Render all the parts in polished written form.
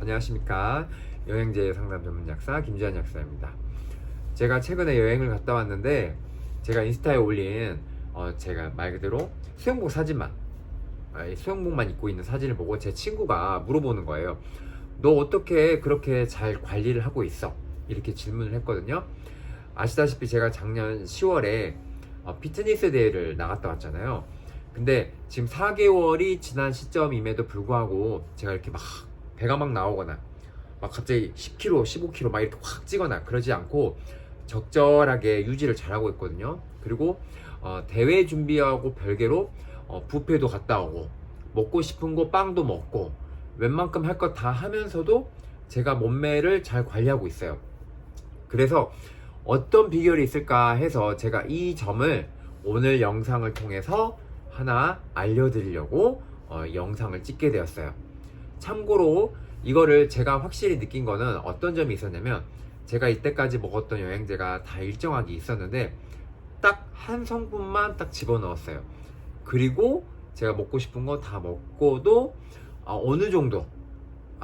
안녕하십니까. 여행제 상담 전문 약사 김주한 약사입니다. 제가 최근에 여행을 갔다 왔는데 제가 인스타에 올린 제가 말 그대로 수영복 사진만 수영복만 입고 있는 사진을 보고 제 친구가 물어보는 거예요. 너 어떻게 그렇게 잘 관리를 하고 있어? 이렇게 질문을 했거든요. 아시다시피 제가 작년 10월에 피트니스 대회를 나갔다 왔잖아요. 근데 지금 4개월이 지난 시점임에도 불구하고 제가 이렇게 막 배가 막 나오거나 막 갑자기 10kg, 15kg 막 이렇게 확 찌거나 그러지 않고 적절하게 유지를 잘하고 있거든요. 그리고 대회 준비하고 별개로 뷔페도 갔다 오고 먹고 싶은 거 빵도 먹고 웬만큼 할 것 다 하면서도 제가 몸매를 잘 관리하고 있어요. 그래서 어떤 비결이 있을까 해서 제가 이 점을 오늘 영상을 통해서 하나 알려드리려고 영상을 찍게 되었어요. 참고로 이거를 제가 확실히 느낀 거는 어떤 점이 있었냐면, 제가 이때까지 먹었던 영양제가 다 일정하게 있었는데 딱 한 성분만 딱 집어넣었어요. 그리고 제가 먹고 싶은 거 다 먹고도 어느 정도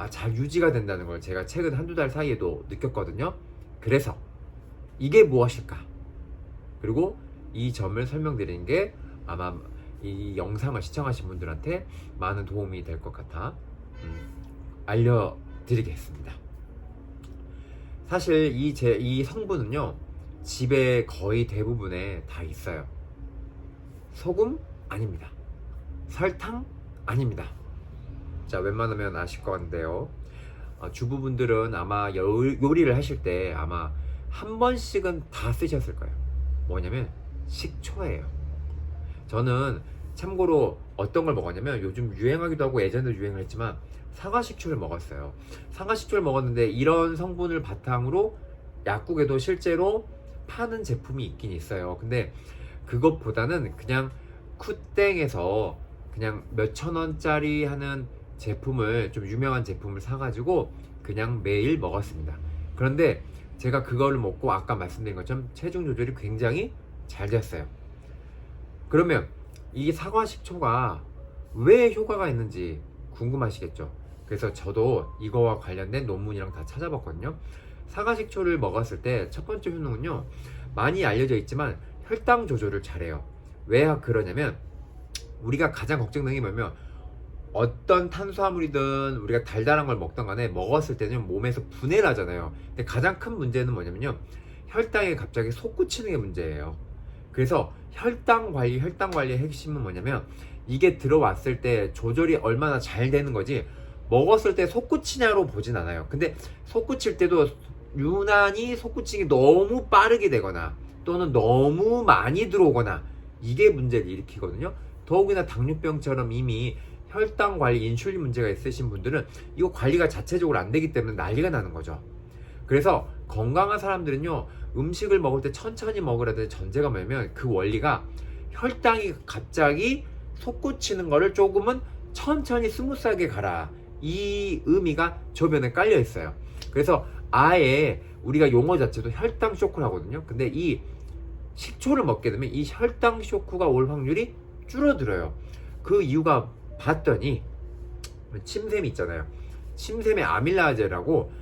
잘 유지가 된다는 걸 제가 최근 한두 달 사이에도 느꼈거든요. 그래서 이게 무엇일까? 그리고 이 점을 설명드리는 게 아마 이 영상을 시청하신 분들한테 많은 도움이 될 것 같아 알려드리겠습니다. 사실 이 성분은요, 집에 거의 대부분에 다 있어요. 소금 아닙니다. 설탕 아닙니다. 자, 웬만하면 아실 것 같은데요. 주부분들은 아마 요리를 하실 때 아마 한 번씩은 다 쓰셨을 거예요. 뭐냐면 식초예요. 저는 참고로 어떤 걸 먹었냐면, 요즘 유행하기도 하고 예전에도 유행을 했지만 사과식초를 먹었어요. 사과식초를 먹었는데 이런 성분을 바탕으로 약국에도 실제로 파는 제품이 있긴 있어요. 근데 그것보다는 그냥 쿠땡에서 그냥 몇천 원짜리 하는 제품을, 좀 유명한 제품을 사가지고 그냥 매일 먹었습니다. 그런데 제가 그거를 먹고 아까 말씀드린 것처럼 체중 조절이 굉장히 잘 됐어요. 그러면 이 사과식초가 왜 효과가 있는지 궁금하시겠죠? 그래서 저도 이거와 관련된 논문이랑 다 찾아봤거든요. 사과식초를 먹었을 때 첫 번째 효능은요, 많이 알려져 있지만 혈당 조절을 잘해요. 왜 그러냐면, 우리가 가장 걱정되는 게 뭐냐면, 어떤 탄수화물이든 우리가 달달한 걸 먹던 간에 먹었을 때는 몸에서 분해를 하잖아요. 근데 가장 큰 문제는 뭐냐면요, 혈당에 갑자기 솟구치는 게 문제예요. 그래서 혈당 관리의 핵심은 뭐냐면, 이게 들어왔을 때 조절이 얼마나 잘 되는 거지, 먹었을 때 솟구치냐로 보진 않아요. 근데 솟구칠 때도 유난히 솟구치기 너무 빠르게 되거나 또는 너무 많이 들어오거나, 이게 문제를 일으키거든요. 더욱이나 당뇨병처럼 이미 혈당 관리, 인슐린 문제가 있으신 분들은 이거 관리가 자체적으로 안 되기 때문에 난리가 나는 거죠. 그래서 건강한 사람들은요, 음식을 먹을 때 천천히 먹으라는 전제가 뭐냐면, 그 원리가 혈당이 갑자기 솟구치는 거를 조금은 천천히 스무스하게 가라, 이 의미가 저변에 깔려 있어요. 그래서 아예 우리가 용어 자체도 혈당 쇼크를 하거든요. 근데 이 식초를 먹게 되면 이 혈당 쇼크가 올 확률이 줄어들어요. 그 이유가 봤더니, 침샘이 있잖아요. 침샘에 아밀라제라고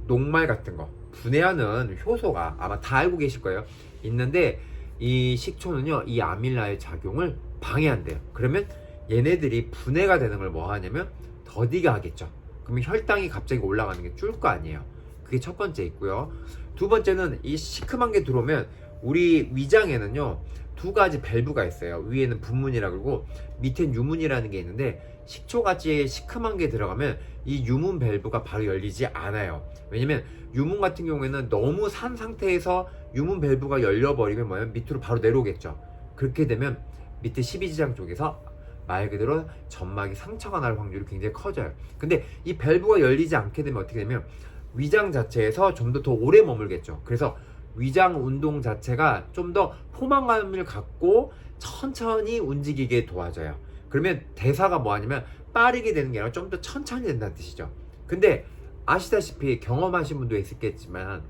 녹말 같은 거 분해하는 효소가 아마 다 알고 계실 거예요. 있는데 이 식초는요, 이 아밀라의 작용을 방해한대요. 그러면 얘네들이 분해가 되는 걸 뭐 하냐면 더디게 하겠죠. 그러면 혈당이 갑자기 올라가는 게 줄 거 아니에요. 그게 첫 번째 있고요. 두 번째는 이 시큼한 게 들어오면 우리 위장에는요, 두 가지 밸브가 있어요. 위에는 분문이라 그러고 밑엔 유문이라는 게 있는데, 식초같이 시큼한 게 들어가면 이 유문 밸브가 바로 열리지 않아요. 왜냐면 유문 같은 경우에는 너무 산 상태에서 유문 밸브가 열려버리면 뭐냐면 밑으로 바로 내려오겠죠. 그렇게 되면 밑에 십이지장 쪽에서 말 그대로 점막이 상처가 날 확률이 굉장히 커져요. 근데 이 밸브가 열리지 않게 되면 어떻게 되면 위장 자체에서 좀 더 오래 머물겠죠. 그래서 위장 운동 자체가 좀 더 포만감을 갖고 천천히 움직이게 도와줘요. 그러면 대사가 뭐 하냐면 빠르게 되는 게 아니라 좀 더 천천히 된다는 뜻이죠. 근데 아시다시피 경험하신 분도 있겠지만,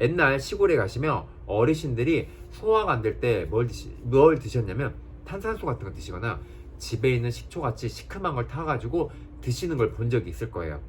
옛날 시골에 가시면 어르신들이 소화가 안 될 때 뭘 드셨냐면 탄산수 같은 거 드시거나 집에 있는 식초같이 시큼한 걸 타가지고 드시는 걸 본 적이 있을 거예요.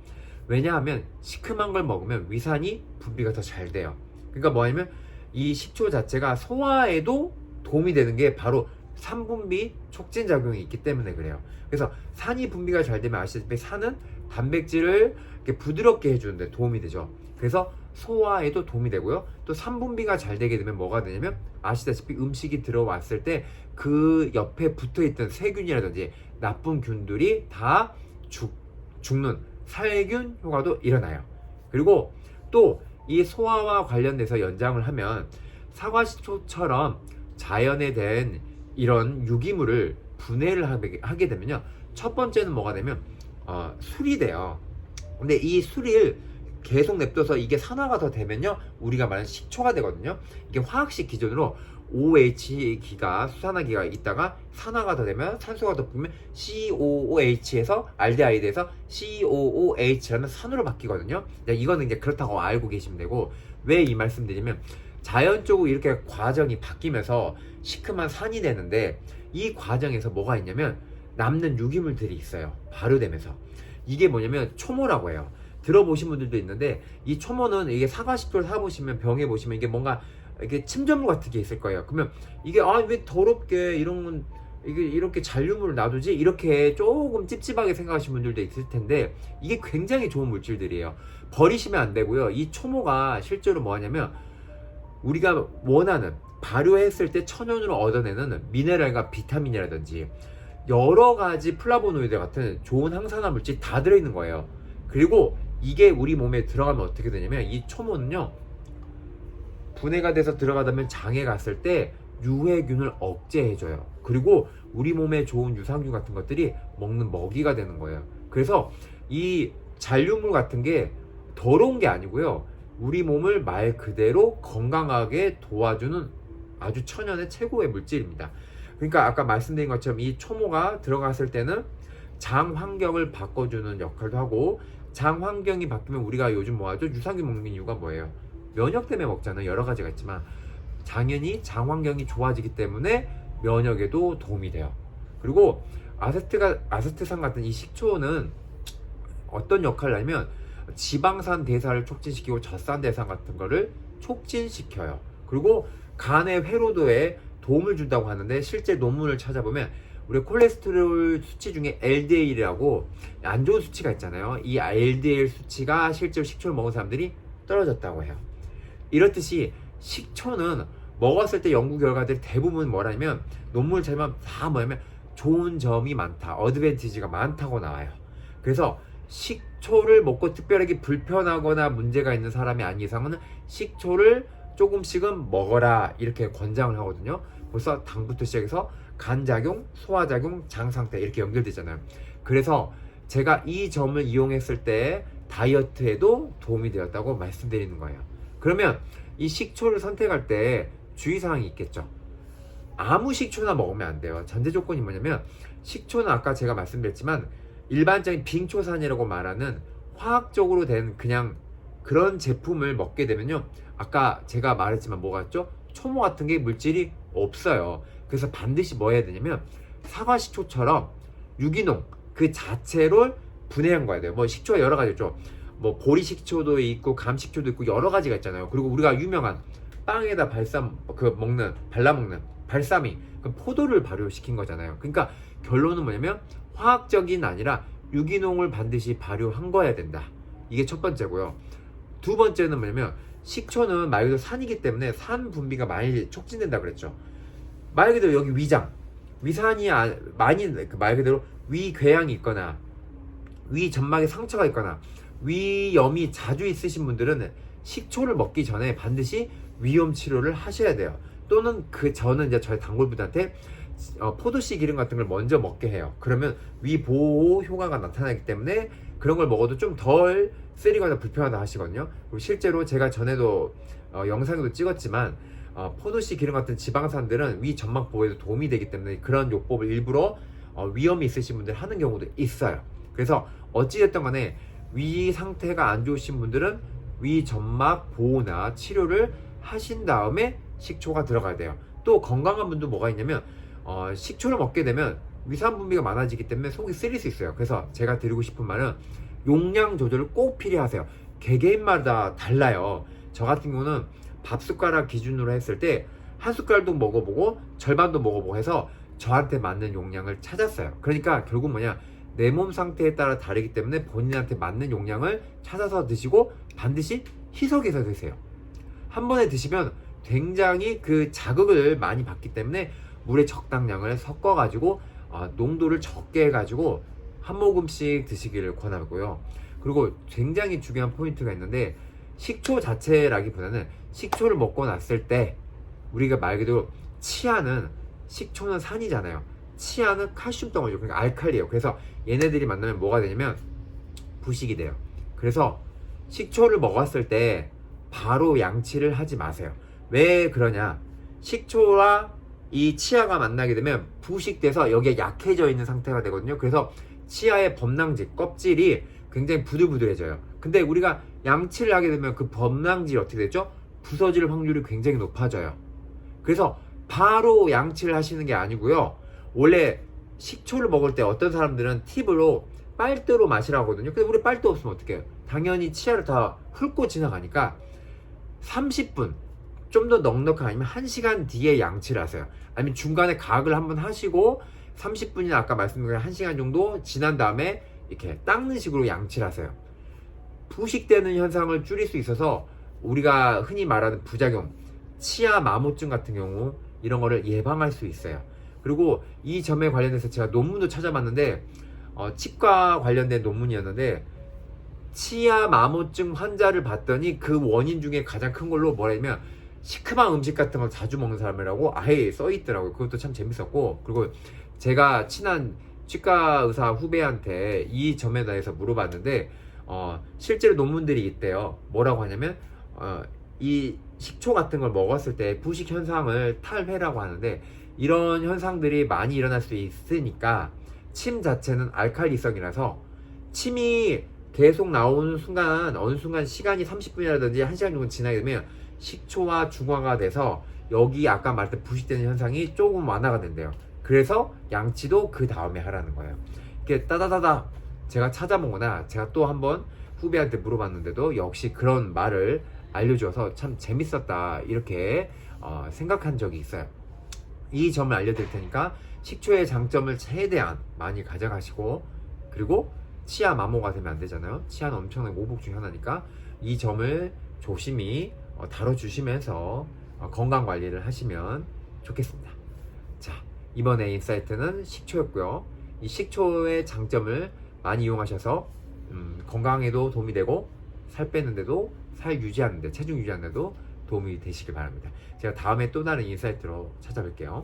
왜냐하면 시큼한 걸 먹으면 위산이 분비가 더 잘 돼요. 그러니까 뭐냐면 이 식초 자체가 소화에도 도움이 되는 게 바로 산분비 촉진 작용이 있기 때문에 그래요. 그래서 산이 분비가 잘 되면 아시다시피 산은 단백질을 이렇게 부드럽게 해주는데 도움이 되죠. 그래서 소화에도 도움이 되고요. 또 산분비가 잘 되게 되면 뭐가 되냐면 아시다시피 음식이 들어왔을 때 그 옆에 붙어있던 세균이라든지 나쁜 균들이 다 죽는 살균 효과도 일어나요. 그리고 또 이 소화와 관련돼서 연장을 하면 사과식초처럼 자연에 된 이런 유기물을 분해를 하게 되면요, 첫 번째는 뭐가 되면 술이 돼요. 근데 이 술을 계속 냅둬서 이게 산화가 더 되면요, 우리가 말하는 식초가 되거든요. 이게 화학식 기준으로 OH기가 수산화기가 있다가 산화가 더 되면 산소가 더 붙으면 COOH에서 알데하이드에서 COOH라는 산으로 바뀌거든요. 이거는 이제 그렇다고 알고 계시면 되고, 왜 이 말씀드리면 자연적으로 이렇게 과정이 바뀌면서 시큼한 산이 되는데 이 과정에서 뭐가 있냐면 남는 유기물들이 있어요. 발효되면서. 이게 뭐냐면 초모라고 해요. 들어보신 분들도 있는데 이 초모는 이게 사과식초를 사보시면 병에 보시면 이게 뭔가 이게 침전물 같은 게 있을 거예요. 그러면 이게 왜 더럽게 이런 이게 이렇게 잔류물을 놔두지? 이렇게 조금 찝찝하게 생각하시는 분들도 있을 텐데 이게 굉장히 좋은 물질들이에요. 버리시면 안 되고요. 이 초모가 실제로 뭐 하냐면 우리가 원하는 발효했을 때 천연으로 얻어내는 미네랄과 비타민이라든지 여러 가지 플라보노이드 같은 좋은 항산화 물질이 다 들어있는 거예요. 그리고 이게 우리 몸에 들어가면 어떻게 되냐면 이 초모는요, 분해가 돼서 들어가다면 장에 갔을 때 유해균을 억제해줘요. 그리고 우리 몸에 좋은 유산균 같은 것들이 먹는 먹이가 되는 거예요. 그래서 이 잔류물 같은 게 더러운 게 아니고요, 우리 몸을 말 그대로 건강하게 도와주는 아주 천연의 최고의 물질입니다. 그러니까 아까 말씀드린 것처럼 이 초모가 들어갔을 때는 장 환경을 바꿔주는 역할도 하고, 장 환경이 바뀌면 우리가 요즘 뭐하죠? 유산균 먹는 이유가 뭐예요? 면역 때문에 먹잖아요. 여러 가지가 있지만 당연히 장 환경이 좋아지기 때문에 면역에도 도움이 돼요. 그리고 아세트산 같은 이 식초는 어떤 역할을 하냐면 지방산 대사를 촉진시키고 젖산 대사 같은 거를 촉진시켜요. 그리고 간의 회로도에 도움을 준다고 하는데 실제 논문을 찾아보면 우리 콜레스테롤 수치 중에 LDL이라고 안 좋은 수치가 있잖아요. 이 LDL 수치가 실제로 식초를 먹은 사람들이 떨어졌다고 해요. 이렇듯이 식초는 먹었을 때 연구 결과들이 대부분 뭐라면 논문을 찾으면 다 뭐냐면 좋은 점이 많다, 어드밴티지가 많다고 나와요. 그래서 식초를 먹고 특별하게 불편하거나 문제가 있는 사람이 아닌 이상은 식초를 조금씩은 먹어라 이렇게 권장을 하거든요. 벌써 당부터 시작해서 간작용, 소화작용, 장상태 이렇게 연결되잖아요. 그래서 제가 이 점을 이용했을 때 다이어트에도 도움이 되었다고 말씀드리는 거예요. 그러면 이 식초를 선택할 때 주의사항이 있겠죠. 아무 식초나 먹으면 안 돼요. 전제 조건이 뭐냐면 식초는 아까 제가 말씀드렸지만 일반적인 빙초산이라고 말하는 화학적으로 된 그냥 그런 제품을 먹게 되면요, 아까 제가 말했지만 뭐가 있죠? 초모 같은 게 물질이 없어요. 그래서 반드시 뭐 해야 되냐면 사과식초처럼 유기농 그 자체를 분해한 거야 돼요. 뭐 식초가 여러 가지 있죠. 뭐 보리식초도 있고 감식초도 있고 여러 가지가 있잖아요. 그리고 우리가 유명한 빵에다 발라먹는 발사믹, 그 포도를 발효시킨 거잖아요. 그러니까 결론은 뭐냐면 화학적인 아니라 유기농을 반드시 발효한 거야 된다. 이게 첫 번째고요. 두 번째는 뭐냐면 식초는 말 그대로 산이기 때문에 산 분비가 많이 촉진된다 그랬죠. 말 그대로 여기 위산이 많이 말 그대로 위궤양이 있거나 위 점막에 상처가 있거나 위염이 자주 있으신 분들은 식초를 먹기 전에 반드시 위염 치료를 하셔야 돼요. 또는 저는 이제 저희 단골분한테 포도씨 기름 같은 걸 먼저 먹게 해요. 그러면 위 보호 효과가 나타나기 때문에 그런 걸 먹어도 좀 덜 쓰리거나 불편하다 하시거든요. 그리고 실제로 제가 전에도 영상에도 찍었지만 포도씨 기름 같은 지방산들은 위 점막 보호에도 도움이 되기 때문에 그런 요법을 일부러 위염이 있으신 분들 하는 경우도 있어요. 그래서 어찌됐든 간에 위 상태가 안 좋으신 분들은 위 점막 보호나 치료를 하신 다음에 식초가 들어가야 돼요. 또 건강한 분도 뭐가 있냐면 식초를 먹게 되면 위산 분비가 많아지기 때문에 속이 쓰릴 수 있어요. 그래서 제가 드리고 싶은 말은 용량 조절을 꼭 필요하세요. 개개인마다 달라요. 저 같은 경우는 밥 숟가락 기준으로 했을 때 한 숟갈도 먹어보고 절반도 먹어보고 해서 저한테 맞는 용량을 찾았어요. 그러니까 결국 뭐냐, 내 몸 상태에 따라 다르기 때문에 본인한테 맞는 용량을 찾아서 드시고 반드시 희석해서 드세요. 한 번에 드시면 굉장히 그 자극을 많이 받기 때문에 물에 적당량을 섞어 가지고 농도를 적게 해 가지고 한 모금씩 드시기를 권하고요. 그리고 굉장히 중요한 포인트가 있는데, 식초 자체라기보다는 식초를 먹고 났을 때 우리가 말 그대로 식초는 산이잖아요. 치아는 칼슘 덩어리죠. 그러니까 알칼리예요. 그래서 얘네들이 만나면 뭐가 되냐면 부식이 돼요. 그래서 식초를 먹었을 때 바로 양치를 하지 마세요. 왜 그러냐, 식초와 이 치아가 만나게 되면 부식돼서 여기에 약해져 있는 상태가 되거든요. 그래서 치아의 범랑질, 껍질이 굉장히 부들부들해져요. 근데 우리가 양치를 하게 되면 그 범랑질이 어떻게 되죠? 부서질 확률이 굉장히 높아져요. 그래서 바로 양치를 하시는 게 아니고요. 원래 식초를 먹을 때 어떤 사람들은 팁으로 빨대로 마시라고 하거든요. 근데 우리 빨대 없으면 어떡해요? 당연히 치아를 다 훑고 지나가니까 30분, 좀 더 넉넉한, 아니면 1시간 뒤에 양치를 하세요. 아니면 중간에 가글 한번 하시고 30분이나 아까 말씀드린 1시간 정도 지난 다음에 이렇게 닦는 식으로 양치를 하세요. 부식되는 현상을 줄일 수 있어서 우리가 흔히 말하는 부작용, 치아 마모증 같은 경우 이런 거를 예방할 수 있어요. 그리고 이 점에 관련해서 제가 논문도 찾아봤는데 치과 관련된 논문이었는데, 치아 마모증 환자를 봤더니 그 원인 중에 가장 큰 걸로 뭐냐면 시큼한 음식 같은 걸 자주 먹는 사람이라고 아예 써있더라고요. 그것도 참 재밌었고, 그리고 제가 친한 치과 의사 후배한테 이 점에 대해서 물어봤는데 실제로 논문들이 있대요. 뭐라고 하냐면 이 식초 같은 걸 먹었을 때 부식 현상을 탈회라고 하는데, 이런 현상들이 많이 일어날 수 있으니까 침 자체는 알칼리성이라서 침이 계속 나오는 순간, 어느 순간 시간이 30분이라든지 1시간 정도 지나게 되면 식초와 중화가 돼서 여기 아까 말했던 부식되는 현상이 조금 완화가 된대요. 그래서 양치도 그 다음에 하라는 거예요. 이렇게 따다다다 제가 찾아보거나 제가 또 한번 후배한테 물어봤는데도 역시 그런 말을 알려줘서 참 재밌었다, 이렇게 생각한 적이 있어요. 이 점을 알려드릴 테니까 식초의 장점을 최대한 많이 가져가시고, 그리고 치아 마모가 되면 안 되잖아요. 치아는 엄청난 모복 중 하나니까 이 점을 조심히 다뤄주시면서 건강 관리를 하시면 좋겠습니다. 자, 이번에 인사이트는 식초였고요. 이 식초의 장점을 많이 이용하셔서 건강에도 도움이 되고 살 빼는데도, 살 유지하는데, 체중 유지하는데도 도움이 되시길 바랍니다. 제가 다음에 또 다른 인사이트로 찾아뵐게요.